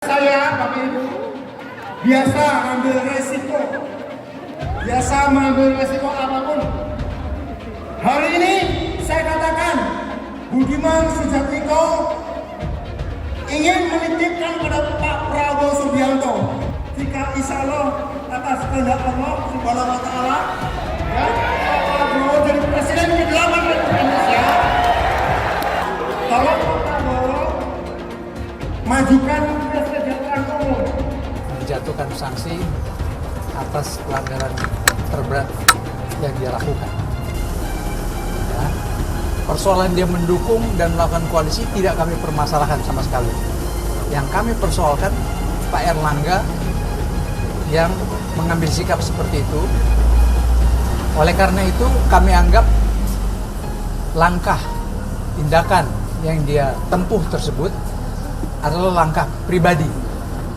Saya, Bapak Ibu, biasa mengambil resiko apapun. Hari ini saya katakan, Budiman Sujatmiko ingin menitipkan pada Pak Prabowo Subianto, jika insya Allah atas kehendak Allah Subhanahu wa Ta'ala, ya, Pak Prabowo jadi presiden ke-8 Republik Indonesia. Tolong Pak Prabowo majukan kesejahteraan umum. Menjatuhkan sanksi atas pelanggaran terberat yang dia lakukan. Ya. Persoalan dia mendukung dan melakukan koalisi tidak kami permasalahkan sama sekali. Yang kami persoalkan Pak Erlangga yang mengambil sikap seperti itu. Oleh karena itu kami anggap langkah tindakan yang dia tempuh tersebut adalah langkah pribadi,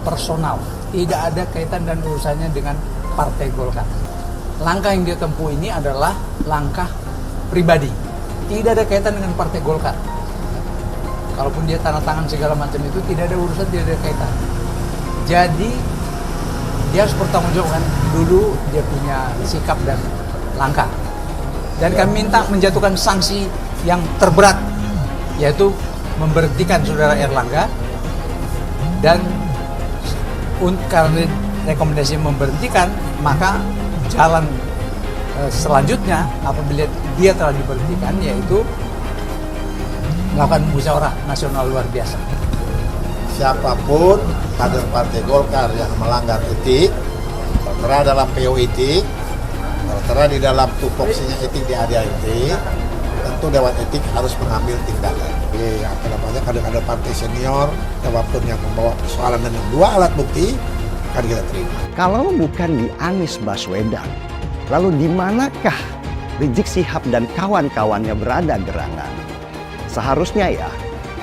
personal, tidak ada kaitan dan urusannya dengan Partai Golkar. Langkah yang dia tempuh ini adalah langkah pribadi, tidak ada kaitan dengan Partai Golkar. Kalaupun dia tanda tangan segala macam itu tidak ada urusan, tidak ada kaitan. Jadi dia harus bertanggung jawab dulu dia punya sikap dan langkah. Dan kami minta menjatuhkan sanksi yang terberat, yaitu memberhentikan saudara Erlangga. Dan karena rekomendasi memberhentikan, maka jalan selanjutnya apabila dia telah diberhentikan yaitu melakukan musyawarah nasional luar biasa. Siapapun kader Partai Golkar yang melanggar etik, tertera dalam PO etik, tertera di dalam tupoksinya etik di ADART, tentu Dewan Etik harus mengambil tindakan. Kader-kader partai senior, siapapun yang membawa persoalan dengan dua alat bukti, akan kita terima. Kalau bukan di Anies Baswedan, lalu di manakah Rizik Syihab dan kawan-kawannya berada gerangan? Seharusnya ya,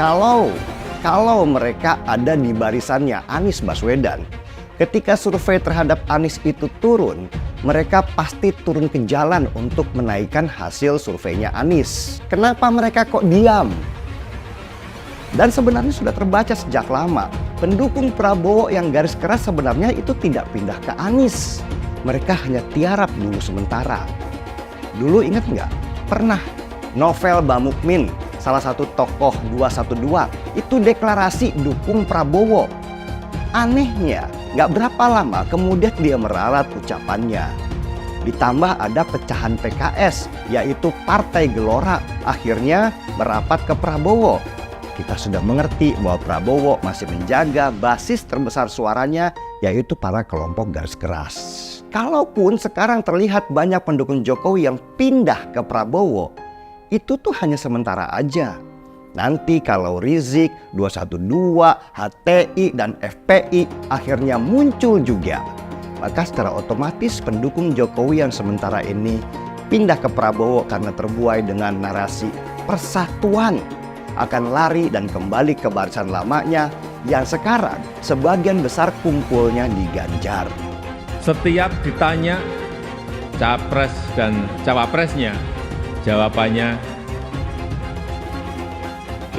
kalau mereka ada di barisannya Anies Baswedan, ketika survei terhadap Anies itu turun, mereka pasti turun ke jalan untuk menaikkan hasil surveinya Anies. Kenapa mereka kok diam? Dan sebenarnya sudah terbaca sejak lama, pendukung Prabowo yang garis keras sebenarnya itu tidak pindah ke Anies. Mereka hanya tiarap dulu sementara. Dulu ingat nggak? Pernah Novel Bamukmin, salah satu tokoh 212, itu deklarasi dukung Prabowo. Anehnya, nggak berapa lama kemudian dia meralat ucapannya. Ditambah ada pecahan PKS, yaitu Partai Gelora, akhirnya merapat ke Prabowo. Kita sudah mengerti bahwa Prabowo masih menjaga basis terbesar suaranya, yaitu para kelompok garis keras. Kalaupun sekarang terlihat banyak pendukung Jokowi yang pindah ke Prabowo, itu tuh hanya sementara aja. Nanti kalau Rizik, 212, HTI, dan FPI akhirnya muncul juga, maka secara otomatis pendukung Jokowi yang sementara ini pindah ke Prabowo karena terbuai dengan narasi persatuan akan lari dan kembali ke barisan lamanya yang sekarang sebagian besar kumpulnya di Ganjar. Setiap ditanya capres dan cawapresnya, jawabannya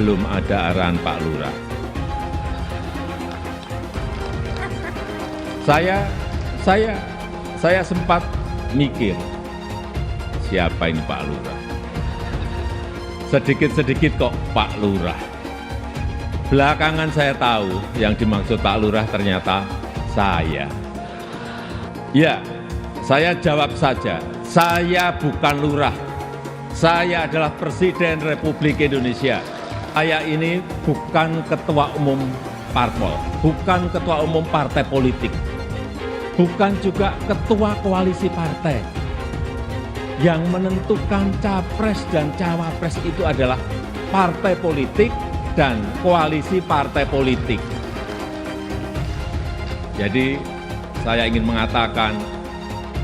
belum ada arahan Pak Lurah. Saya sempat mikir, siapa ini Pak Lurah? Sedikit-sedikit kok Pak Lurah. Belakangan saya tahu yang dimaksud Pak Lurah ternyata saya. Ya, saya jawab saja, saya bukan lurah. Saya adalah Presiden Republik Indonesia. Saya ini bukan ketua umum parpol, bukan ketua umum partai politik, bukan juga ketua koalisi partai. Yang menentukan capres dan cawapres itu adalah partai politik dan koalisi partai politik. Jadi saya ingin mengatakan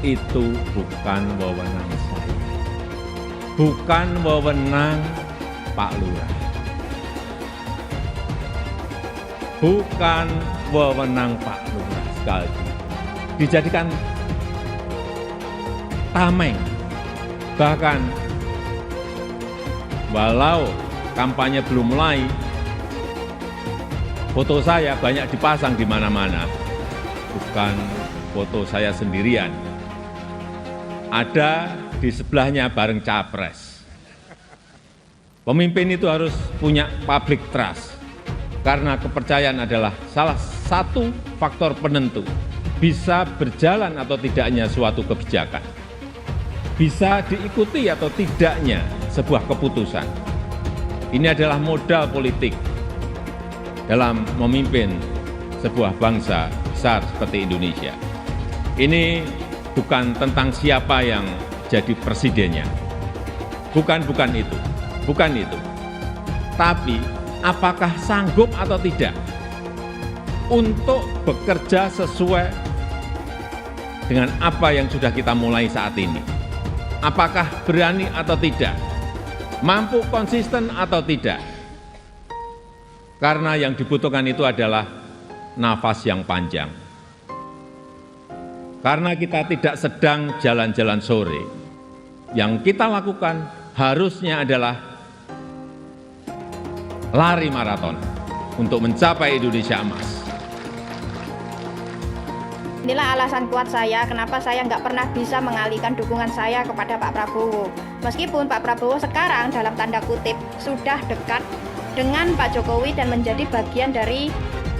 itu bukan wewenang saya, bukan wewenang Pak Lurah, bukan wewenang Pak Lurah. Sekali lagi dijadikan tameng. Bahkan walau kampanye belum mulai, Foto saya banyak dipasang di mana-mana. Bukan foto saya sendirian. Ada di sebelahnya bareng capres. Pemimpin itu harus punya public trust. Karena kepercayaan adalah salah satu faktor penentu bisa berjalan atau tidaknya suatu kebijakan. Bisa diikuti atau tidaknya sebuah keputusan. Ini adalah modal politik dalam memimpin sebuah bangsa besar seperti Indonesia. Ini bukan tentang siapa yang jadi presidennya. Bukan itu. Tapi apakah sanggup atau tidak untuk bekerja sesuai dengan apa yang sudah kita mulai saat ini. Apakah berani atau tidak? Mampu konsisten atau tidak? Karena yang dibutuhkan itu adalah nafas yang panjang. Karena kita tidak sedang jalan-jalan sore, yang kita lakukan harusnya adalah lari maraton untuk mencapai Indonesia emas. Inilah alasan kuat saya kenapa saya nggak pernah bisa mengalihkan dukungan saya kepada Pak Prabowo. Meskipun Pak Prabowo sekarang dalam tanda kutip sudah dekat dengan Pak Jokowi dan menjadi bagian dari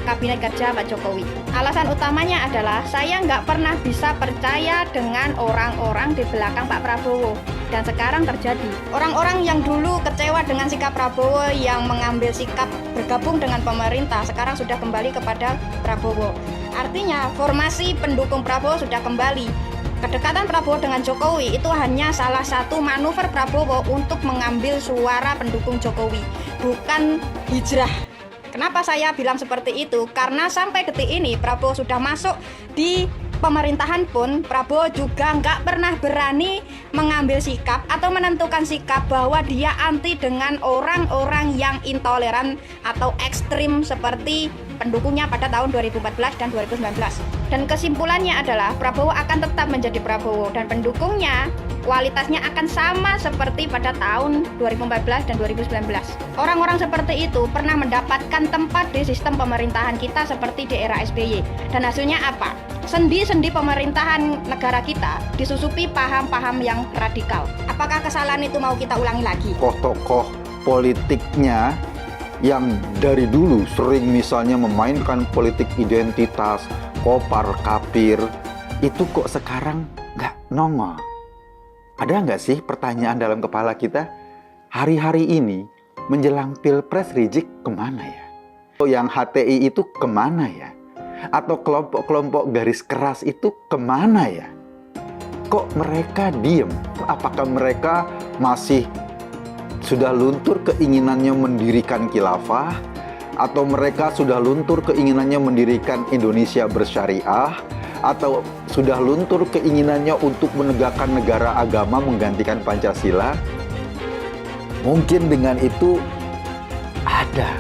kabinet kerja Pak Jokowi. Alasan utamanya adalah saya nggak pernah bisa percaya dengan orang-orang di belakang Pak Prabowo. Dan sekarang terjadi. Orang-orang yang dulu kecewa dengan sikap Prabowo yang mengambil sikap bergabung dengan pemerintah sekarang sudah kembali kepada Prabowo. Artinya formasi pendukung Prabowo sudah kembali. Kedekatan Prabowo dengan Jokowi itu hanya salah satu manuver Prabowo untuk mengambil suara pendukung Jokowi, bukan hijrah. Kenapa saya bilang seperti itu? Karena sampai detik ini Prabowo sudah masuk di pemerintahan pun Prabowo juga nggak pernah berani mengambil sikap atau menentukan sikap bahwa dia anti dengan orang-orang yang intoleran atau ekstrim seperti pendukungnya pada tahun 2014 dan 2019. Dan kesimpulannya adalah Prabowo akan tetap menjadi Prabowo dan pendukungnya kualitasnya akan sama seperti pada tahun 2014 dan 2019. Orang-orang seperti itu pernah mendapatkan tempat di sistem pemerintahan kita seperti di era SBY. Dan hasilnya apa? Sendi-sendi pemerintahan negara kita disusupi paham-paham yang radikal. Apakah kesalahan itu mau kita ulangi lagi? Tokoh politiknya yang dari dulu sering misalnya memainkan politik identitas, kopar kapir, itu kok sekarang nggak nongol? Ada nggak sih pertanyaan dalam kepala kita? Hari-hari ini menjelang Pilpres Rizik kemana ya? Yang HTI itu kemana ya? Atau kelompok-kelompok garis keras itu kemana ya? Kok mereka diem? Apakah mereka masih sudah luntur keinginannya mendirikan khilafah? Atau mereka sudah luntur keinginannya mendirikan Indonesia bersyariah? Atau sudah luntur keinginannya untuk menegakkan negara agama menggantikan Pancasila? Mungkin dengan itu ada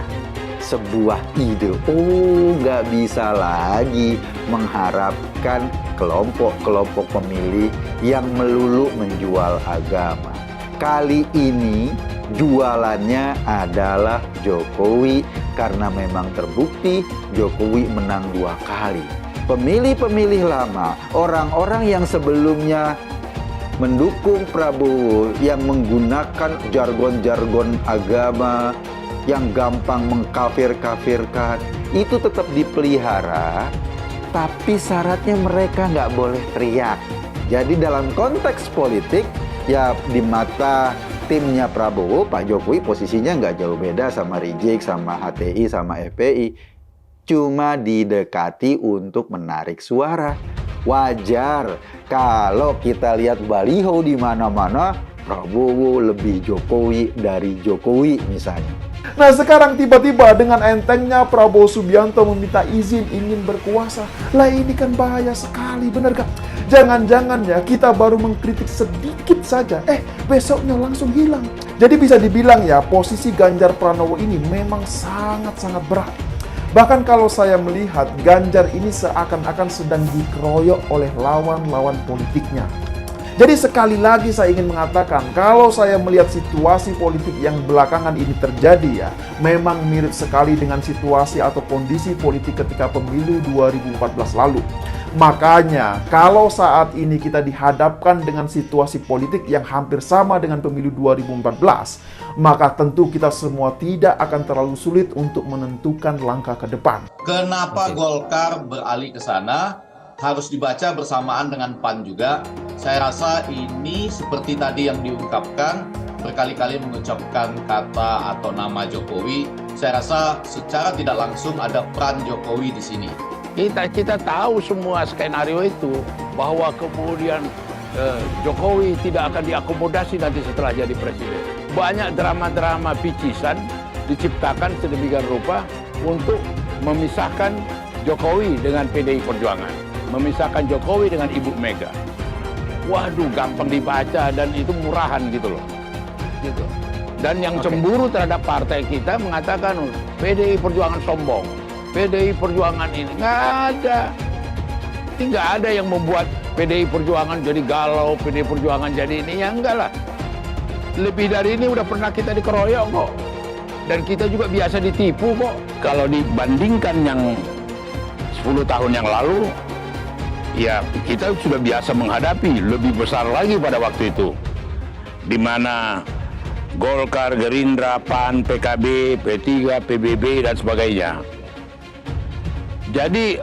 sebuah ide. Oh, nggak bisa lagi mengharapkan kelompok-kelompok pemilih yang melulu menjual agama. Kali ini jualannya adalah Jokowi karena memang terbukti Jokowi menang 2 kali. Pemilih-pemilih lama, orang-orang yang sebelumnya mendukung Prabowo yang menggunakan jargon-jargon agama yang gampang mengkafir-kafirkan, itu tetap dipelihara, tapi syaratnya mereka nggak boleh teriak. Jadi dalam konteks politik, ya di mata timnya Prabowo, Pak Jokowi posisinya nggak jauh beda sama Rizik, sama HTI, sama FPI. Cuma didekati untuk menarik suara. Wajar kalau kita lihat baliho di mana-mana, Prabowo lebih Jokowi dari Jokowi misalnya. Nah sekarang tiba-tiba dengan entengnya Prabowo Subianto meminta izin ingin berkuasa. Lah ini kan bahaya sekali, bener gak? Jangan-jangan ya kita baru mengkritik sedikit saja, besoknya langsung hilang. Jadi bisa dibilang ya posisi Ganjar Pranowo ini memang sangat-sangat berat. Bahkan kalau saya melihat Ganjar ini seakan-akan sedang dikeroyok oleh lawan-lawan politiknya. Jadi sekali lagi saya ingin mengatakan, kalau saya melihat situasi politik yang belakangan ini terjadi ya, memang mirip sekali dengan situasi atau kondisi politik ketika pemilu 2014 lalu. Makanya, kalau saat ini kita dihadapkan dengan situasi politik yang hampir sama dengan pemilu 2014, maka tentu kita semua tidak akan terlalu sulit untuk menentukan langkah ke depan. Kenapa Golkar beralih ke sana? Harus dibaca bersamaan dengan PAN juga. Saya rasa ini seperti tadi yang diungkapkan, berkali-kali mengucapkan kata atau nama Jokowi. Saya rasa secara tidak langsung ada peran Jokowi di sini. Kita tahu semua skenario itu, bahwa kemudian Jokowi tidak akan diakomodasi nanti setelah jadi presiden. Banyak drama-drama picisan diciptakan sedemikian rupa untuk memisahkan Jokowi dengan PDI Perjuangan, memisahkan Jokowi dengan Ibu Mega. Waduh, gampang dibaca dan itu murahan gitu loh. Gitu. Dan yang cemburu terhadap partai kita mengatakan PDI Perjuangan sombong, PDI Perjuangan ini nggak ada. Ini nggak ada yang membuat PDI Perjuangan jadi galau, PDI Perjuangan jadi ini, ya enggak lah. Lebih dari ini udah pernah kita dikeroyok kok. Dan kita juga biasa ditipu kok. Kalau dibandingkan yang 10 tahun yang lalu, ya kita sudah biasa menghadapi, lebih besar lagi pada waktu itu. Di mana Golkar, Gerindra, PAN, PKB, P3, PBB, dan sebagainya. Jadi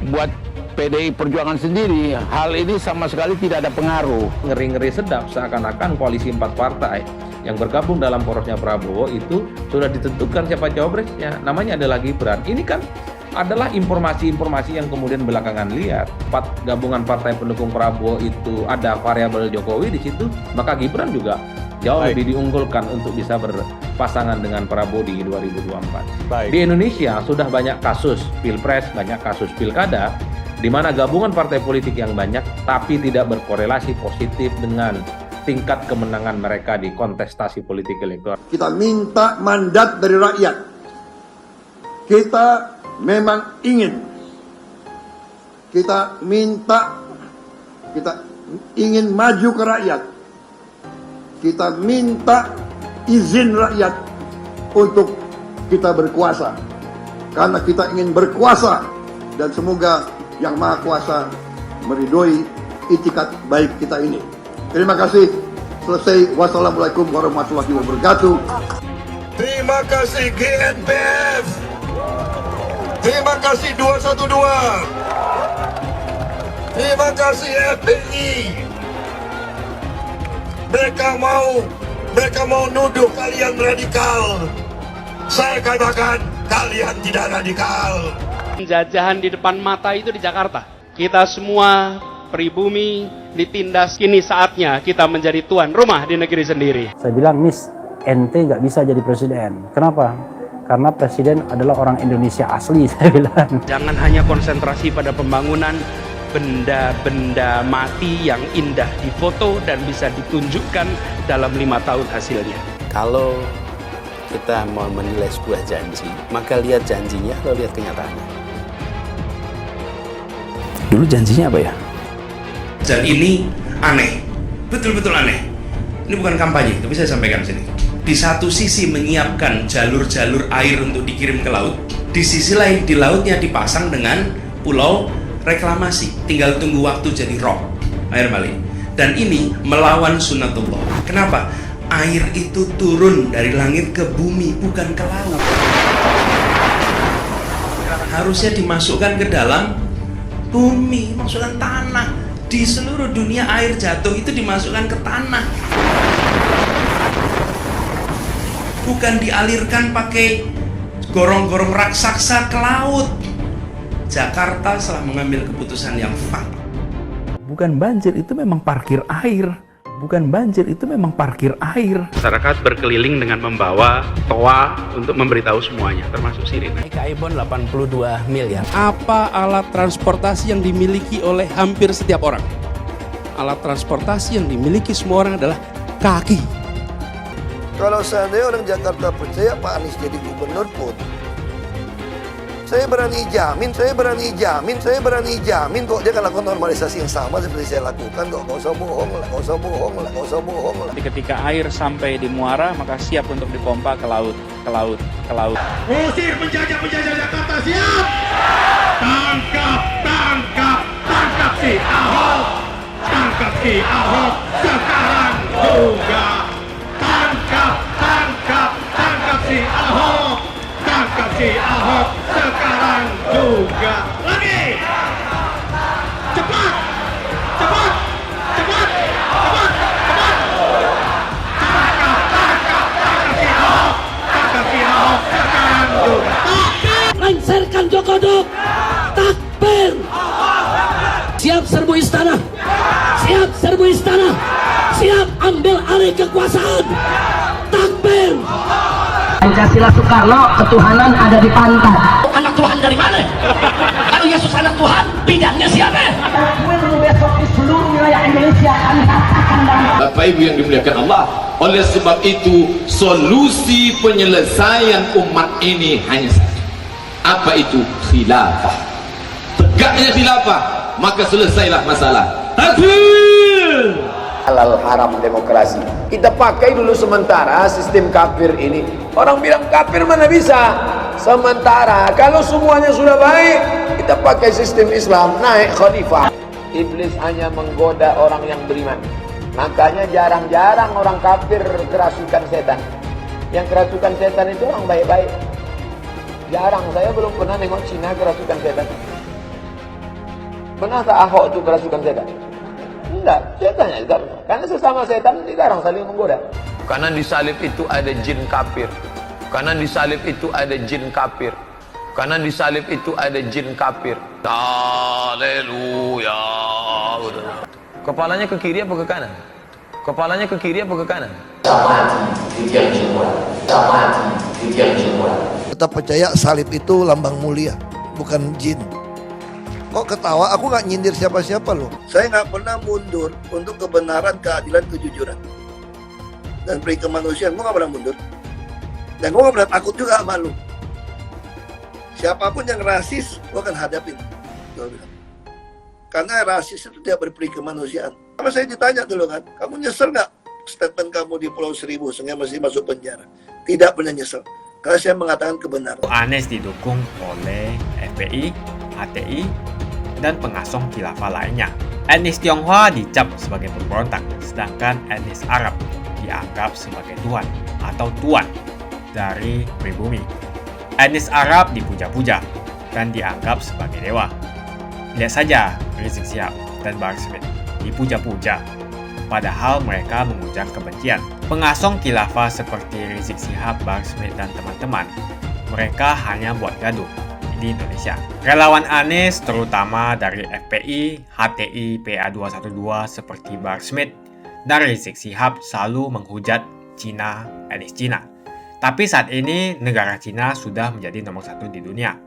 buat PDI Perjuangan sendiri, hal ini sama sekali tidak ada pengaruh. Ngeri-ngeri sedap seakan-akan koalisi 4 partai yang bergabung dalam porosnya Prabowo itu sudah ditentukan siapa cawapresnya. Namanya adalah Gibran. Ini kan adalah informasi-informasi yang kemudian belakangan lihat. Gabungan partai pendukung Prabowo itu ada variabel Jokowi di situ, maka Gibran juga jauh lebih diunggulkan untuk bisa berpasangan dengan Prabowo di 2024. Di Indonesia sudah banyak kasus Pilpres, banyak kasus Pilkada, di mana gabungan partai politik yang banyak tapi tidak berkorelasi positif dengan tingkat kemenangan mereka di kontestasi politik elektoral. Kita minta mandat dari rakyat. Kita memang ingin. Kita ingin maju ke rakyat. Kita minta izin rakyat untuk kita berkuasa. Karena kita ingin berkuasa. Dan semoga Yang Maha Kuasa meridhoi itikat baik kita ini. Terima kasih. Selesai. Wassalamualaikum warahmatullahi wabarakatuh. Terima kasih GNPF. Terima kasih 212. Terima kasih FPI. Mereka mau nuduh kalian radikal. Saya katakan kalian tidak radikal. Penjajahan di depan mata itu di Jakarta. Kita semua pribumi ditindas. Kini saatnya kita menjadi tuan rumah di negeri sendiri. Saya bilang, Miss, ente nggak bisa jadi presiden. Kenapa? Karena presiden adalah orang Indonesia asli, saya bilang. Jangan hanya konsentrasi pada pembangunan benda-benda mati yang indah difoto dan bisa ditunjukkan dalam 5 tahun hasilnya. Kalau kita mau menilai sebuah janji, maka lihat janjinya atau lihat kenyataannya. Dulu janjinya apa ya? Dan ini aneh, betul-betul aneh. Ini bukan kampanye, tapi saya sampaikan sini. Di satu sisi menyiapkan jalur-jalur air untuk dikirim ke laut, di sisi lain di lautnya dipasang dengan pulau reklamasi, tinggal tunggu waktu jadi rob, air balik. Dan ini melawan sunnatullah. Kenapa? Air itu turun dari langit ke bumi, bukan ke laut. Harusnya dimasukkan ke dalam bumi, masukkan tanah. Di seluruh dunia air jatuh itu dimasukkan ke tanah. Bukan dialirkan pakai gorong-gorong raksasa ke laut. Jakarta telah mengambil keputusan yang fatal. Bukan banjir, itu memang parkir air. Bukan banjir, itu memang parkir air. Masyarakat berkeliling dengan membawa toa untuk memberitahu semuanya, termasuk sirine. Ibon 82 miliar. Apa alat transportasi yang dimiliki oleh hampir setiap orang? Alat transportasi yang dimiliki semua orang adalah kaki. Kalau seandainya orang Jakarta percaya Pak Anies jadi gubernur pun, saya berani jamin kok dia akan lakukan normalisasi yang sama seperti saya lakukan kok. Nggak usah bohong lah. Ketika air sampai di muara, maka siap untuk dipompa ke laut. Usir penjajah Jakarta, siap! Tangkap si Ahok! Tangkap si Ahok sekarang juga! Tangkap si Ahok! Tangkap si Ahok sekarang juga! Lagi! Cepat! Tangkap si Ahok! Tangkap si Ahok sekarang juga! Lengserkan Jokodok! Takbir! Siap serbu istana! Siap ambil alih kekuasaan! Takbir! Pancasila Soekarno, ketuhanan ada di pantat. Anak Tuhan dari mana? Kalau Yesus anak Tuhan, bidangnya siapa? Besok di seluruh wilayah Indonesia akan katakan Bapak Ibu yang dimuliakan Allah, oleh sebab itu solusi penyelesaian umat ini hanya satu. Apa itu? Khilafah. Tegaknya khilafah, maka selesailah masalah. Takbir! Halal haram demokrasi. Kita pakai dulu sementara sistem kafir ini. Orang bilang kafir mana bisa. Sementara kalau semuanya sudah baik, kita pakai sistem Islam, naik khalifah. Iblis hanya menggoda orang yang beriman. Makanya jarang-jarang orang kafir kerasukan setan. Yang kerasukan setan itu orang baik-baik. Jarang, saya belum pernah nengok Cina kerasukan setan. Pernah tak Ahok itu kerasukan setan? Enggak, setannya juga. Karena sesama setan dilarang saling menggoda. Karena di salib itu ada jin kafir. Haleluya. Kepalanya ke kiri apa ke kanan? Kita percaya salib itu lambang mulia, bukan jin. Kok ketawa? Aku nggak nyindir siapa-siapa loh. Saya nggak pernah mundur untuk kebenaran, keadilan, kejujuran, dan peri kemanusiaan. Gue nggak pernah mundur. Dan gue nggak pernah takut juga sama lu. Siapapun yang rasis, gue akan hadapin. Gue bilang. Karena rasis itu tidak berperi kemanusiaan. Sama saya ditanya dulu kan, kamu nyesel nggak statement kamu di Pulau Seribu sehingga masih masuk penjara? Tidak pernah nyesel. Karena saya mengatakan kebenaran. Anies didukung oleh FPI, HTI, dan pengasong khilafah lainnya. Etnis Tionghoa dicap sebagai pemberontak, sedangkan etnis Arab dianggap sebagai tuan atau tuan dari pribumi. Etnis Arab dipuja-puja dan dianggap sebagai dewa. Lihat saja Rizik Syihab dan Bahar Smith dipuja-puja, padahal mereka mengujar kebencian. Pengasong khilafah seperti Rizik Syihab, Bahar Smith, dan teman-teman, mereka hanya buat gaduh di Indonesia. Relawan Anies, terutama dari FPI, HTI, PA212 seperti Bahar Smith dan Rizik Syihab selalu menghujat Cina, etnis Cina. Tapi saat ini negara Cina sudah menjadi nomor 1 di dunia.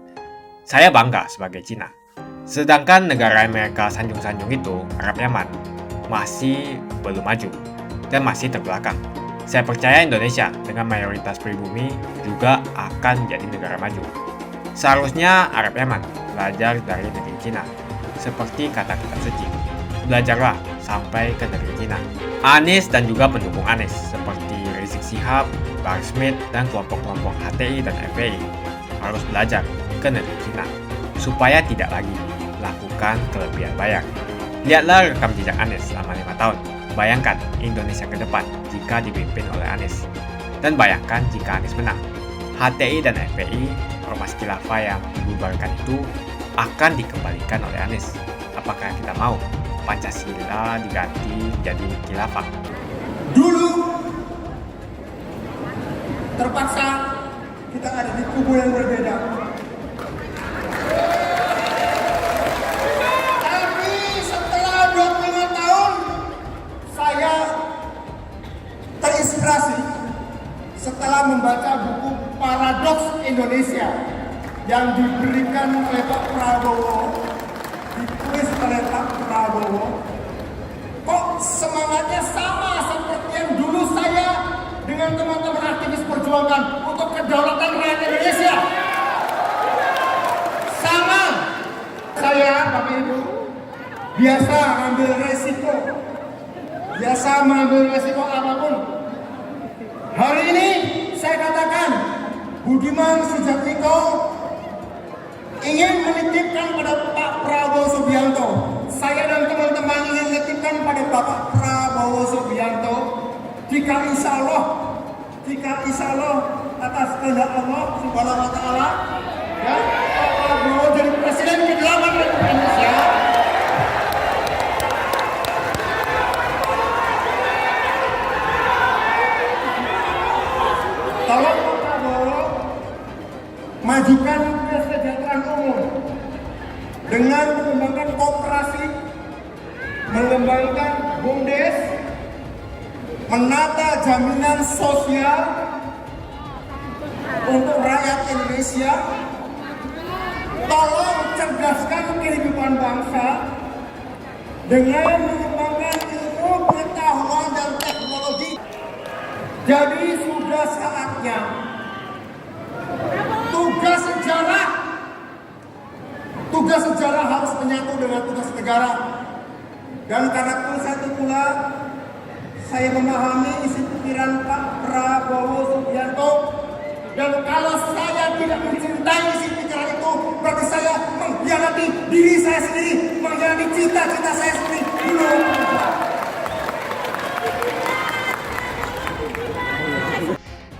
Saya bangga sebagai Cina. Sedangkan negara Amerika sanjung-sanjung itu, Arab Yaman, masih belum maju dan masih terbelakang. Saya percaya Indonesia dengan mayoritas pribumi juga akan jadi negara maju. Seharusnya Arab Yaman belajar dari negeri Cina. Seperti kata kitab suci, belajarlah sampai ke negeri Cina. Anies dan juga pendukung Anies seperti Rizik Syihab, Bahar Smith, dan kelompok-kelompok HTI dan FPI harus belajar ke negeri Cina supaya tidak lagi lakukan kelebihan bayar. Lihatlah rekam jejak Anies selama 5 tahun. Bayangkan Indonesia ke depan jika dipimpin oleh Anies. Dan bayangkan jika Anies menang. HTI dan FPI, ormas khilafah yang dibubarkan itu akan dikembalikan oleh Anies. Apakah kita mau Pancasila diganti jadi khilafah? Dulu terpaksa kita ada di kubu yang berbeda. Tapi setelah 25 tahun saya terinspirasi setelah membaca buku Paradoks Indonesia yang diberikan oleh Pak Prabowo, ditulis oleh Pak Prabowo. Kok semangatnya sama seperti yang dulu saya dengan teman-teman aktivis perjuangan untuk kedaulatan rakyat Indonesia. saya, Bapak Ibu, biasa ambil resiko. Biasa mengambil resiko apapun. Hari ini saya katakan, Budiman Sujatmiko ingin menitipkan pada Pak Prabowo Subianto. Saya dan teman-teman ingin menitipkan pada Bapak Prabowo Subianto, jika insya Allah atas kehendak Allah Subhanahu wa Ta'ala, ya, Pak Prabowo jadi Presiden ke-8 Republik Indonesia. Tolong Pak Prabowo majukan kesejahteraan umum dengan mengembangkan koperasi, mengembangkan BUMDes, menata jaminan sosial untuk rakyat Indonesia. Tolong cerdaskan kehidupan bangsa dengan mengembangkan ilmu, pengetahuan dan teknologi. Jadi sudah saatnya tugas sejarah harus menyatu dengan tugas negara. Dan karena itu pula saya memahami isi pikiran Pak Prabowo Subianto. Dan kalau saya tidak mencintai isi pikiran itu, berarti saya mengkhianati diri saya sendiri, mengkhianati cita-cita saya sendiri.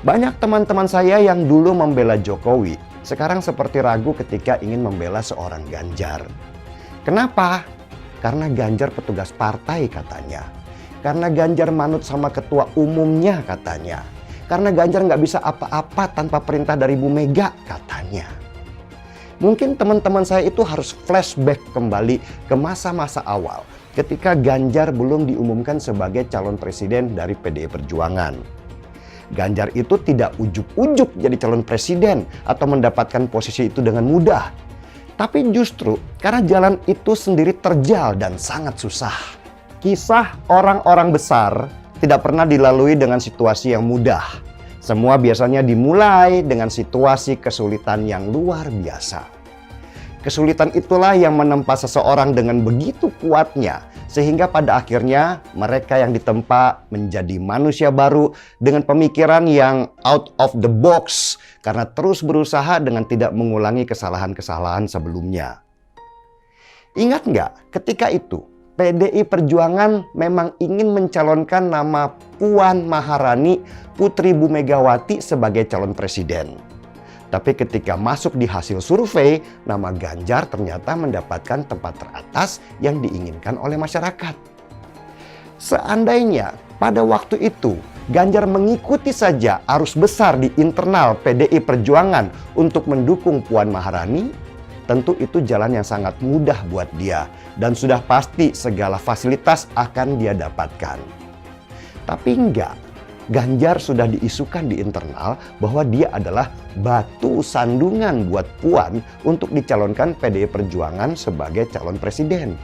Banyak teman-teman saya yang dulu membela Jokowi, sekarang seperti ragu ketika ingin membela seorang Ganjar. Kenapa? Karena Ganjar petugas partai katanya. Karena Ganjar manut sama ketua umumnya katanya. Karena Ganjar nggak bisa apa-apa tanpa perintah dari Bu Mega katanya. Mungkin teman-teman saya itu harus flashback kembali ke masa-masa awal ketika Ganjar belum diumumkan sebagai calon presiden dari PDI Perjuangan. Ganjar itu tidak ujuk-ujuk jadi calon presiden atau mendapatkan posisi itu dengan mudah. Tapi justru karena jalan itu sendiri terjal dan sangat susah. Kisah orang-orang besar tidak pernah dilalui dengan situasi yang mudah. Semua biasanya dimulai dengan situasi kesulitan yang luar biasa. Kesulitan itulah yang menempa seseorang dengan begitu kuatnya, sehingga pada akhirnya mereka yang ditempa menjadi manusia baru dengan pemikiran yang out of the box karena terus berusaha dengan tidak mengulangi kesalahan-kesalahan sebelumnya. Ingat nggak ketika itu PDI Perjuangan memang ingin mencalonkan nama Puan Maharani, putri Bu Megawati sebagai calon presiden. Tapi ketika masuk di hasil survei, nama Ganjar ternyata mendapatkan tempat teratas yang diinginkan oleh masyarakat. Seandainya pada waktu itu Ganjar mengikuti saja arus besar di internal PDI Perjuangan untuk mendukung Puan Maharani, tentu itu jalan yang sangat mudah buat dia dan sudah pasti segala fasilitas akan dia dapatkan. Tapi enggak, Ganjar sudah diisukan di internal bahwa dia adalah batu sandungan buat Puan untuk dicalonkan PDI Perjuangan sebagai calon presiden.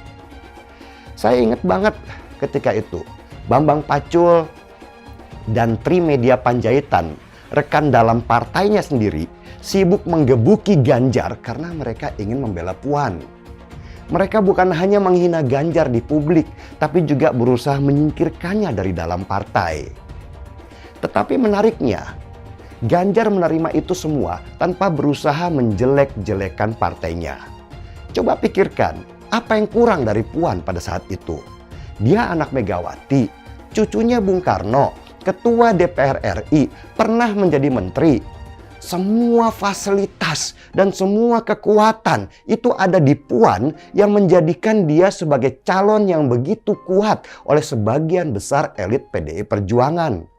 Saya ingat banget ketika itu, Bambang Pacul dan Trimedia Panjaitan, rekan dalam partainya sendiri, sibuk menggebuki Ganjar karena mereka ingin membela Puan. Mereka bukan hanya menghina Ganjar di publik, tapi juga berusaha menyingkirkannya dari dalam partai. Tetapi menariknya, Ganjar menerima itu semua tanpa berusaha menjelek-jelekan partainya. Coba pikirkan, apa yang kurang dari Puan pada saat itu? Dia anak Megawati, cucunya Bung Karno, ketua DPR RI, pernah menjadi menteri. Semua fasilitas dan semua kekuatan itu ada di Puan yang menjadikan dia sebagai calon yang begitu kuat oleh sebagian besar elit PDI Perjuangan.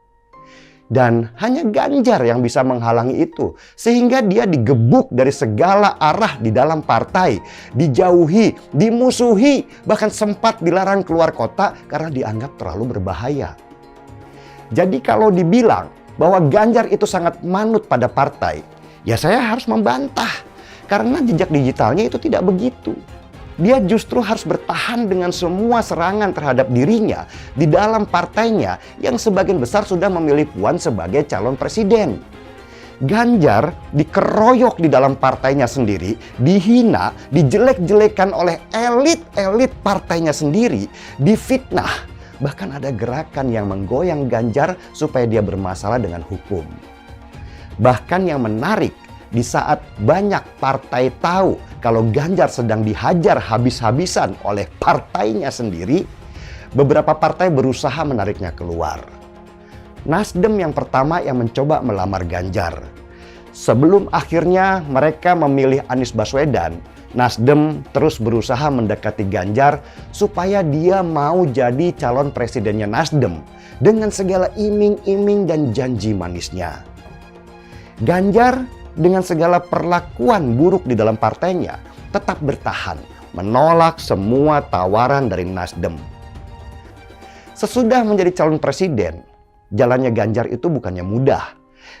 Dan hanya Ganjar yang bisa menghalangi itu, sehingga dia digebuk dari segala arah di dalam partai, dijauhi, dimusuhi, bahkan sempat dilarang keluar kota karena dianggap terlalu berbahaya. Jadi kalau dibilang bahwa Ganjar itu sangat manut pada partai, ya saya harus membantah. Karena jejak digitalnya itu tidak begitu. Dia justru harus bertahan dengan semua serangan terhadap dirinya di dalam partainya yang sebagian besar sudah memilih Puan sebagai calon presiden. Ganjar dikeroyok di dalam partainya sendiri, dihina, dijelek-jelekan oleh elit-elit partainya sendiri, difitnah. Bahkan ada gerakan yang menggoyang Ganjar supaya dia bermasalah dengan hukum. Bahkan yang menarik, di saat banyak partai tahu kalau Ganjar sedang dihajar habis-habisan oleh partainya sendiri, beberapa partai berusaha menariknya keluar. Nasdem yang pertama yang mencoba melamar Ganjar. Sebelum akhirnya mereka memilih Anies Baswedan, Nasdem terus berusaha mendekati Ganjar supaya dia mau jadi calon presidennya Nasdem dengan segala iming-iming dan janji manisnya. Ganjar dengan segala perlakuan buruk di dalam partainya tetap bertahan, menolak semua tawaran dari Nasdem. Sesudah menjadi calon presiden, jalannya Ganjar itu bukannya mudah.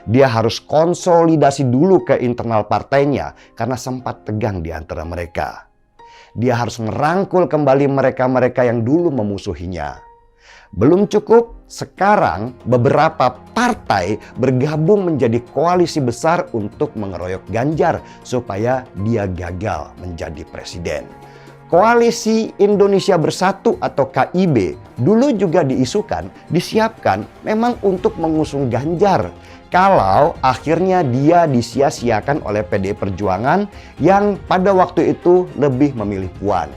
Dia harus konsolidasi dulu ke internal partainya karena sempat tegang di antara mereka. Dia harus merangkul kembali mereka-mereka yang dulu memusuhinya. Belum cukup, sekarang beberapa partai bergabung menjadi koalisi besar untuk mengeroyok Ganjar supaya dia gagal menjadi presiden. Koalisi Indonesia Bersatu atau KIB dulu juga diisukan, disiapkan memang untuk mengusung Ganjar. Kalau akhirnya dia disia-siakan oleh PDI Perjuangan yang pada waktu itu lebih memilih Puan.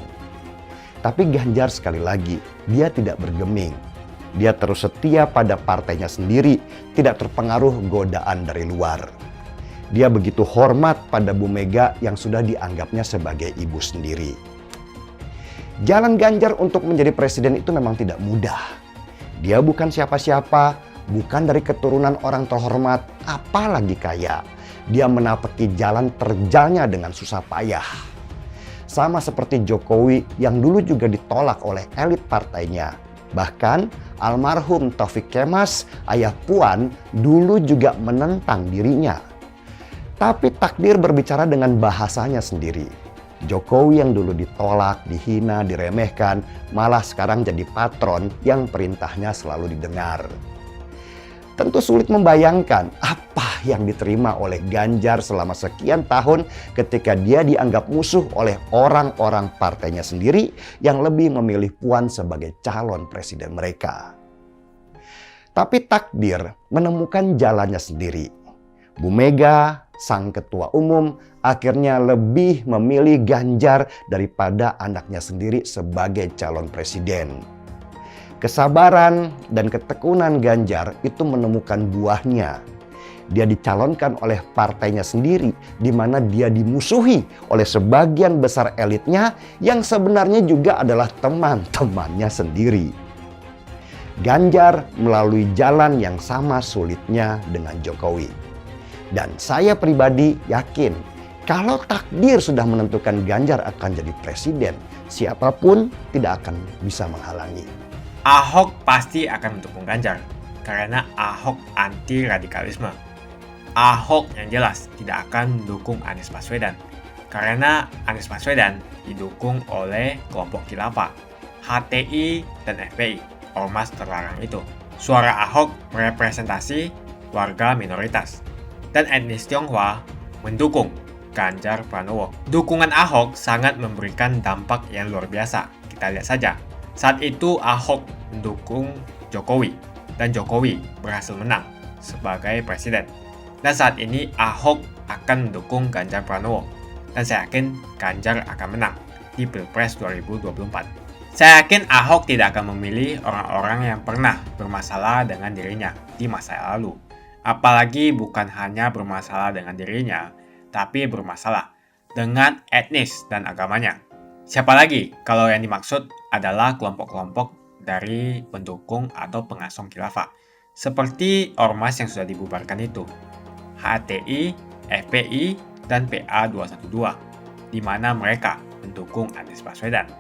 Tapi Ganjar sekali lagi, dia tidak bergeming. Dia terus setia pada partainya sendiri, tidak terpengaruh godaan dari luar. Dia begitu hormat pada Bu Mega yang sudah dianggapnya sebagai ibu sendiri. Jalan Ganjar untuk menjadi presiden itu memang tidak mudah. Dia bukan siapa-siapa, bukan dari keturunan orang terhormat, apalagi kaya. Dia menapaki jalan terjalnya dengan susah payah. Sama seperti Jokowi yang dulu juga ditolak oleh elit partainya. Bahkan almarhum Taufik Kemas, ayah Puan, dulu juga menentang dirinya. Tapi takdir berbicara dengan bahasanya sendiri. Jokowi yang dulu ditolak, dihina, diremehkan, malah sekarang jadi patron yang perintahnya selalu didengar. Tentu sulit membayangkan apa yang diterima oleh Ganjar selama sekian tahun ketika dia dianggap musuh oleh orang-orang partainya sendiri yang lebih memilih Puan sebagai calon presiden mereka. Tapi takdir menemukan jalannya sendiri. Bu Mega, sang ketua umum, akhirnya lebih memilih Ganjar daripada anaknya sendiri sebagai calon presiden. Kesabaran dan ketekunan Ganjar itu menemukan buahnya. Dia dicalonkan oleh partainya sendiri, di mana dia dimusuhi oleh sebagian besar elitnya yang sebenarnya juga adalah teman-temannya sendiri. Ganjar melalui jalan yang sama sulitnya dengan Jokowi. Dan saya pribadi yakin kalau takdir sudah menentukan Ganjar akan jadi presiden, siapapun tidak akan bisa menghalangi. Ahok pasti akan mendukung Ganjar karena Ahok anti radikalisme. Ahok yang jelas tidak akan mendukung Anies Baswedan karena Anies Baswedan didukung oleh kelompok khilafah, HTI dan FPI, ormas terlarang itu. Suara Ahok merepresentasi warga minoritas dan etnis Tionghoa mendukung Ganjar Pranowo. Dukungan Ahok sangat memberikan dampak yang luar biasa. Kita lihat saja. Saat itu Ahok mendukung Jokowi dan Jokowi berhasil menang sebagai presiden. Dan saat ini Ahok akan mendukung Ganjar Pranowo dan saya yakin Ganjar akan menang di Pilpres 2024. Saya yakin Ahok tidak akan memilih orang-orang yang pernah bermasalah dengan dirinya di masa lalu. Apalagi bukan hanya bermasalah dengan dirinya, tapi bermasalah dengan etnis dan agamanya. Siapa lagi kalau yang dimaksud adalah kelompok-kelompok dari pendukung atau pengasong khilafah, seperti ormas yang sudah dibubarkan itu, HTI, FPI, dan PA212, di mana mereka mendukung Anies Baswedan.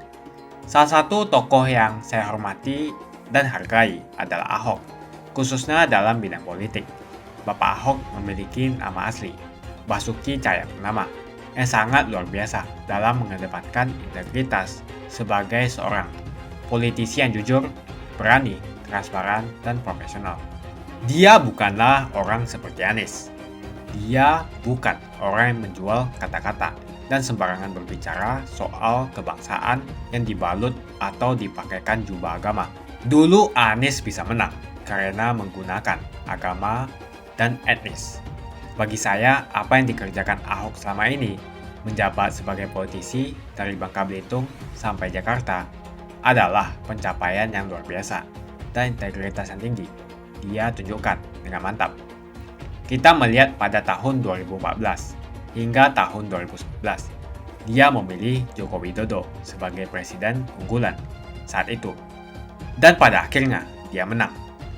Salah satu tokoh yang saya hormati dan hargai adalah Ahok, khususnya dalam bidang politik. Bapak Ahok memiliki nama asli, Basuki Cahayapurnama, yang sangat luar biasa dalam mengedepankan integritas sebagai seorang politisi yang jujur, berani, transparan, dan profesional. Dia bukanlah orang seperti Anies. Dia bukan orang yang menjual kata-kata dan sembarangan berbicara soal kebangsaan yang dibalut atau dipakaikan jubah agama. Dulu Anies bisa menang karena menggunakan agama dan etnis. Bagi saya, apa yang dikerjakan Ahok selama ini, menjabat sebagai politisi dari Bangka Belitung sampai Jakarta, adalah pencapaian yang luar biasa dan integritas yang tinggi. Dia tunjukkan dengan mantap. Kita melihat pada tahun 2014 hingga tahun 2019, dia memilih Joko Widodo sebagai presiden unggulan saat itu. Dan pada akhirnya, dia menang.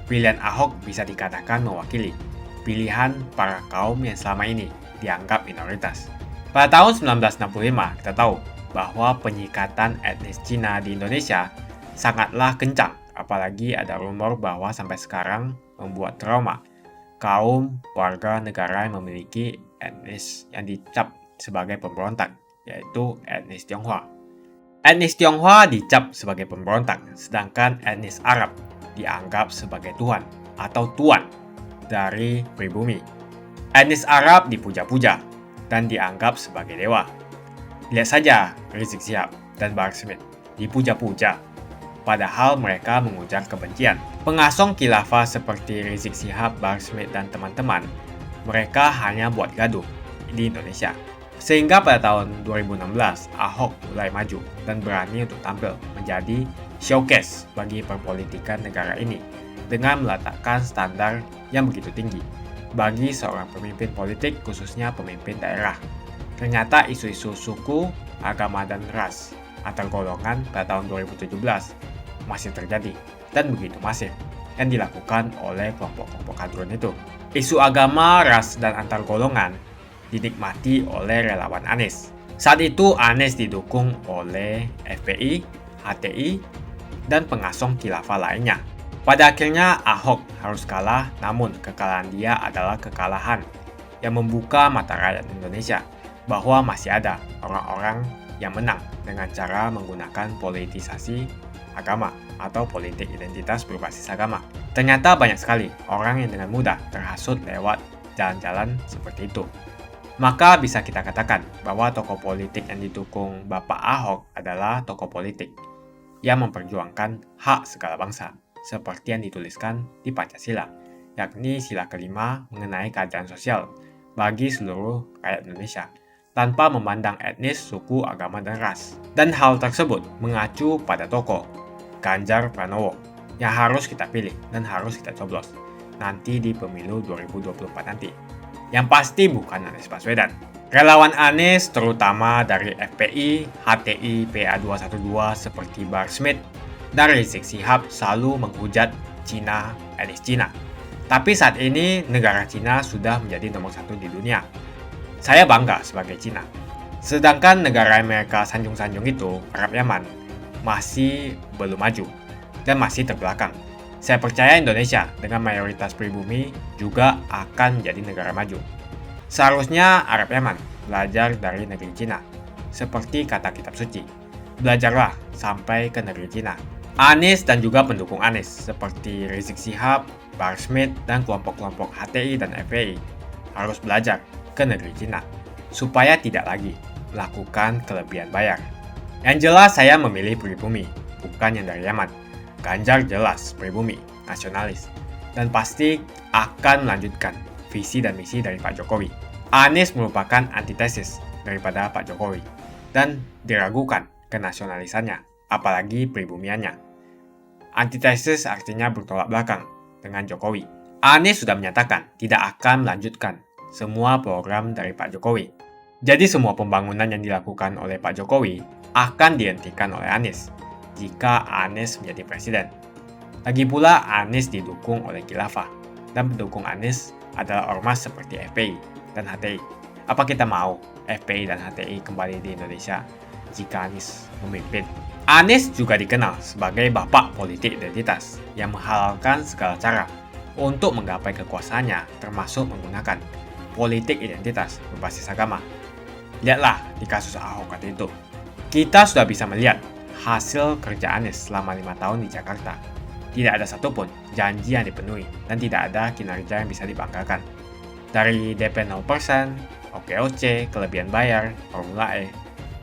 Pilihan Ahok bisa dikatakan mewakili pilihan para kaum yang selama ini dianggap minoritas. Pada tahun 1965, kita tahu bahwa penyikatan etnis Cina di Indonesia sangatlah kencang, apalagi ada rumor bahwa sampai sekarang membuat trauma kaum warga negara yang memiliki etnis yang dicap sebagai pemberontak, yaitu etnis Tionghoa. Etnis Tionghoa dicap sebagai pemberontak, sedangkan etnis Arab dianggap sebagai tuhan atau tuan dari pribumi. Etnis Arab dipuja-puja dan dianggap sebagai dewa. Lihat saja Rizik Syihab dan Bahar Smith dipuja-puja, padahal mereka mengujar kebencian. Pengasong khilafah seperti Rizik Syihab, Bahar Smith, dan teman-teman, mereka hanya buat gaduh di Indonesia. Sehingga pada tahun 2016, Ahok mulai maju dan berani untuk tampil menjadi showcase bagi perpolitikan negara ini dengan meletakkan standar yang begitu tinggi bagi seorang pemimpin politik, khususnya pemimpin daerah. Ternyata isu-isu suku, agama, dan ras antar golongan pada tahun 2017 masih terjadi dan begitu masif yang dilakukan oleh kelompok-kelompok kadrun itu. Isu agama, ras, dan antar golongan dinikmati oleh relawan Anies. Saat itu Anies didukung oleh FPI, HTI, dan pengasong khilafah lainnya. Pada akhirnya Ahok harus kalah, namun kekalahan dia adalah kekalahan yang membuka mata rakyat Indonesia bahwa masih ada orang-orang yang menang dengan cara menggunakan politisasi agama atau politik identitas berbasis agama. Ternyata banyak sekali orang yang dengan mudah terhasut lewat jalan-jalan seperti itu. Maka bisa kita katakan bahwa tokoh politik yang didukung Bapak Ahok adalah tokoh politik yang memperjuangkan hak segala bangsa, seperti yang dituliskan di Pancasila, yakni sila kelima mengenai keadilan sosial bagi seluruh rakyat Indonesia, tanpa memandang etnis, suku, agama, dan ras. Dan hal tersebut mengacu pada tokoh Ganjar Pranowo yang harus kita pilih dan harus kita coblos nanti di pemilu 2024 nanti. Yang pasti bukan Anies Baswedan. Relawan Anies terutama dari FPI, HTI, PA212 seperti Bahar Smith dan Rizik Syihab selalu menghujat Cina, etnis Cina. Tapi saat ini negara Cina sudah menjadi nomor 1 di dunia. Saya bangga sebagai Cina. Sedangkan negara yang mereka sanjung-sanjung itu, Arab Yaman, masih belum maju dan masih terbelakang. Saya percaya Indonesia dengan mayoritas pribumi juga akan menjadi negara maju. Seharusnya Arab Yaman belajar dari negeri Cina, seperti kata kitab suci. Belajarlah sampai ke negeri Cina. Anies dan juga pendukung Anies seperti Rizik Syihab, Bahar Smith, dan kelompok-kelompok HTI dan FPI harus belajar ke negeri Cina supaya tidak lagi melakukan kelebihan bayar. Yang jelas saya memilih pribumi, bukan yang dari Yaman. Ganjar jelas pribumi, nasionalis, dan pasti akan melanjutkan visi dan misi dari Pak Jokowi. Anies merupakan antitesis daripada Pak Jokowi dan diragukan kenasionalisannya, apalagi pribumiannya. Antitesis artinya bertolak belakang dengan Jokowi. Anies sudah menyatakan tidak akan melanjutkan semua program dari Pak Jokowi. Jadi semua pembangunan yang dilakukan oleh Pak Jokowi akan dihentikan oleh Anies jika Anies menjadi presiden. Lagi pula Anies didukung oleh khilafah dan pendukung Anies adalah ormas seperti FPI dan HTI. Apa kita mau FPI dan HTI kembali di Indonesia jika Anies memimpin? Anies juga dikenal sebagai bapak politik identitas yang menghalalkan segala cara untuk menggapai kekuasaannya, termasuk menggunakan politik identitas berbasis agama. Lihatlah di kasus Ahok waktu itu. Kita sudah bisa melihat hasil kerja Anies selama 5 tahun di Jakarta. Tidak ada satupun janji yang dipenuhi dan tidak ada kinerja yang bisa dibanggakan. Dari DP 0%, OKOC, kelebihan bayar, Formula E,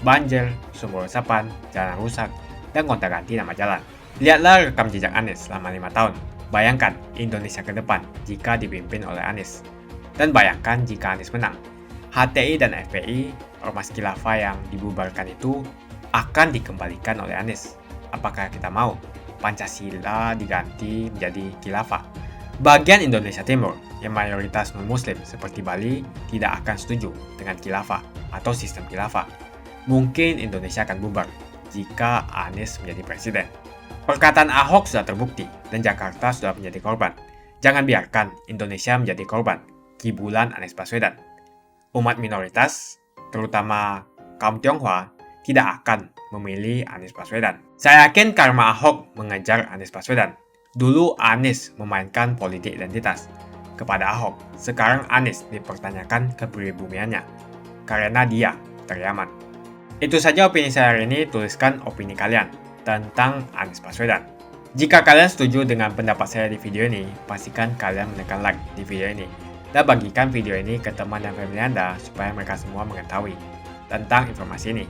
banjir, sumber resapan, jalan rusak, dan gonta-ganti nama jalan. Lihatlah rekam jejak Anies selama 5 tahun. Bayangkan Indonesia ke depan jika dipimpin oleh Anies. Dan bayangkan jika Anies menang. HTI dan FPI, ormas khilafah yang dibubarkan itu, akan dikembalikan oleh Anies. Apakah kita mau Pancasila diganti menjadi khilafah? Bagian Indonesia Timur yang mayoritas non-muslim seperti Bali tidak akan setuju dengan khilafah atau sistem khilafah. Mungkin Indonesia akan bubar jika Anies menjadi presiden. Perkataan Ahok sudah terbukti dan Jakarta sudah menjadi korban. Jangan biarkan Indonesia menjadi korban kibulan Anies Baswedan. Umat minoritas, terutama kaum Tionghoa, tidak akan memilih Anies Baswedan. Saya yakin karma Ahok mengejar Anies Baswedan. Dulu Anies memainkan politik identitas kepada Ahok. Sekarang Anies dipertanyakan kepribumiannya karena dia teriaman. Itu saja opini saya hari ini. Tuliskan opini kalian tentang Anies Baswedan. Jika kalian setuju dengan pendapat saya di video ini, pastikan kalian menekan like di video ini. Dan bagikan video ini ke teman dan family Anda supaya mereka semua mengetahui tentang informasi ini.